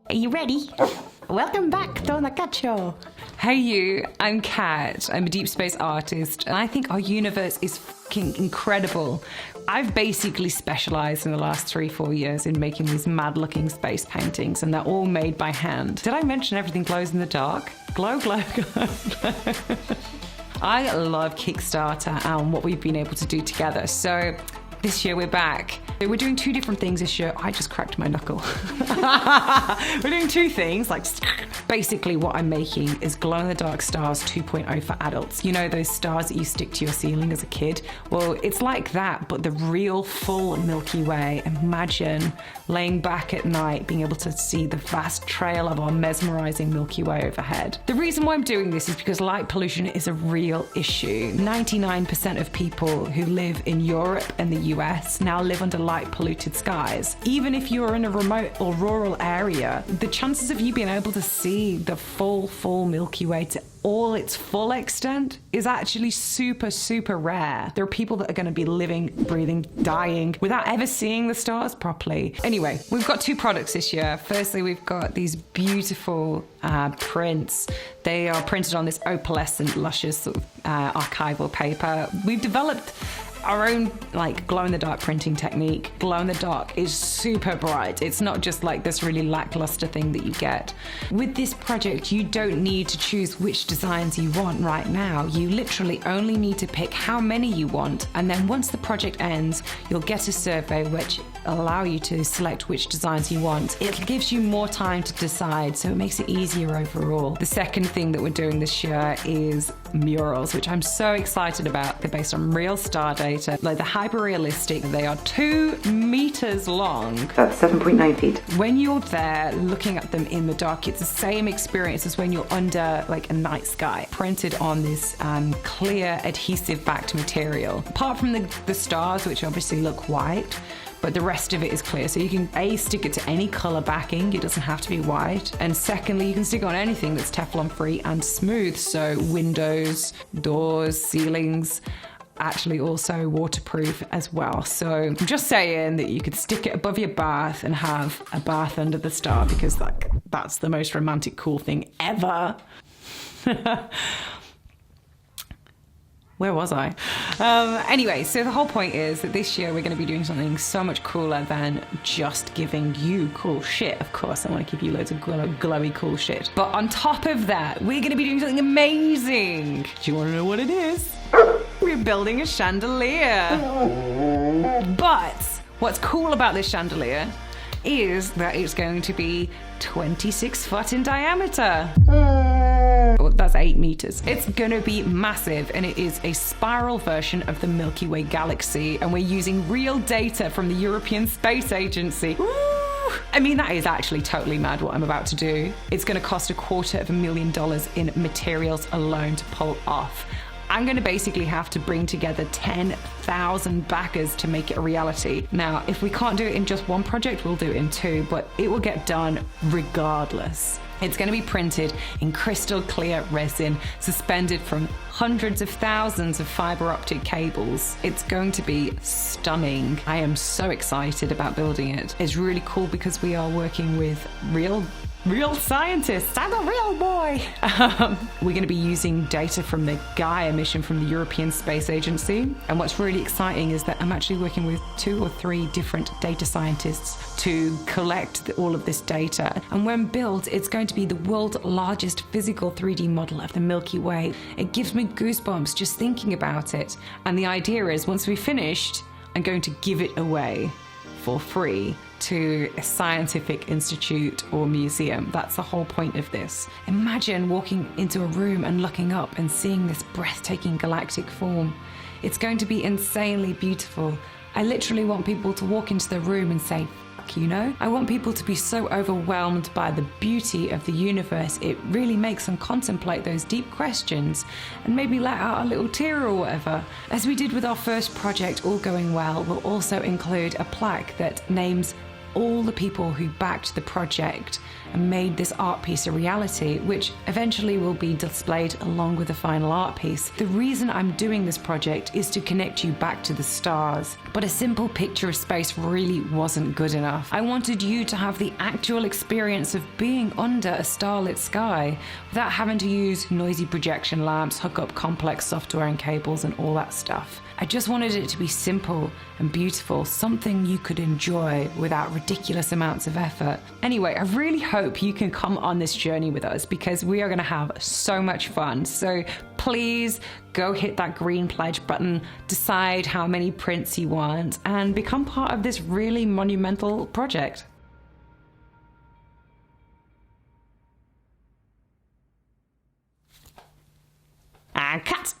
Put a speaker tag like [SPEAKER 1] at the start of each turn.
[SPEAKER 1] Are you ready? Welcome back to the Cat Show.
[SPEAKER 2] Hey you, I'm Kat. I'm a deep space artist, and I think our universe is fucking incredible. I've basically specialized in the last 3-4 years in making these mad-looking space paintings, and they're all made by hand. Did I mention everything glows in the dark? Glow, glow, glow, glow. I love Kickstarter and what we've been able to do together. So this year we're back. We're doing 2 different things this year. I just cracked my knuckle. We're doing 2 things. Basically what I'm making is glow-in-the-dark stars 2.0 for adults. You know those stars that you stick to your ceiling as a kid? Well, it's like that, but the real full Milky Way. Imagine laying back at night, being able to see the vast trail of our mesmerizing Milky Way overhead. The reason why I'm doing this is because light pollution is a real issue. 99% of people who live in Europe and the US now live under light polluted skies. Even if you're in a remote or rural area, the chances of you being able to see the full Milky Way to all its full extent is actually super rare. There are people that are going to be living, breathing, dying without ever seeing the stars properly. Anyway, we've got 2 products this year. Firstly, we've got these beautiful prints. They are printed on this opalescent, luscious sort of archival paper. We've developed our own glow-in-the-dark printing technique. Glow-in-the-dark is super bright. It's not just like this really lackluster thing that you get. With this project, you don't need to choose which designs you want right now. You literally only need to pick how many you want, and then once the project ends, you'll get a survey which allow you to select which designs you want. It gives you more time to decide, so it makes it easier overall. The second thing that we're doing this year is murals, which I'm so excited about. They're based on real star data. They're hyper-realistic. They are 2 meters long.
[SPEAKER 1] That's 7.9 feet.
[SPEAKER 2] When you're there looking at them in the dark, it's the same experience as when you're under a night sky. Printed on this clear adhesive backed material. Apart from the stars, which obviously look white, but the rest of it is clear. So you can A, stick it to any color backing. It doesn't have to be white. And secondly, you can stick it on anything that's Teflon free and smooth. So windows, doors, ceilings, actually also waterproof as well. So I'm just saying that you could stick it above your bath and have a bath under the star, because that's the most romantic, cool thing ever. Where was I? Anyway, so the whole point is that this year we're going to be doing something so much cooler than just giving you cool shit. Of course, I want to give you loads of glowy cool shit. But on top of that, we're going to be doing something amazing. Do you want to know what it is? We're building a chandelier. But what's cool about this chandelier is that it's going to be 26 foot in diameter. Well, that's 8 meters. It's going to be massive, and it is a spiral version of the Milky Way galaxy, and we're using real data from the European Space Agency. Woo! I mean, that is actually totally mad what I'm about to do. It's going to cost $250,000 in materials alone to pull off. I'm going to basically have to bring together 10,000 backers to make it a reality. Now, if we can't do it in just one project, we'll do it in 2, but it will get done regardless. It's going to be printed in crystal clear resin, suspended from hundreds of thousands of fiber optic cables. It's going to be stunning. I am so excited about building it. It's really cool because we are working with real scientists. I'm a real boy. We're going to be using data from the Gaia mission from the European Space Agency. And what's really exciting is that I'm actually working with 2 or 3 different data scientists to collect all of this data. And when built, it's going to be the world's largest physical 3D model of the Milky Way. It gives me goosebumps just thinking about it. And the idea is, once we've finished, I'm going to give it away for free to a scientific institute or museum. That's the whole point of this. Imagine walking into a room and looking up and seeing this breathtaking galactic form. It's going to be insanely beautiful. I literally want people to walk into the room and say, fuck, you know? I want people to be so overwhelmed by the beauty of the universe, it really makes them contemplate those deep questions and maybe let out a little tear or whatever. As we did with our first project, All Going Well, we'll also include a plaque that names all the people who backed the project and made this art piece a reality, which eventually will be displayed along with the final art piece. The reason I'm doing this project is to connect you back to the stars. But a simple picture of space really wasn't good enough. I wanted you to have the actual experience of being under a starlit sky without having to use noisy projection lamps, hook up complex software and cables and all that stuff. I just wanted it to be simple and beautiful, something you could enjoy without ridiculous amounts of effort. Anyway, I really hope you can come on this journey with us because we are going to have so much fun. So please go hit that green pledge button, decide how many prints you want, and become part of this really monumental project. And cut!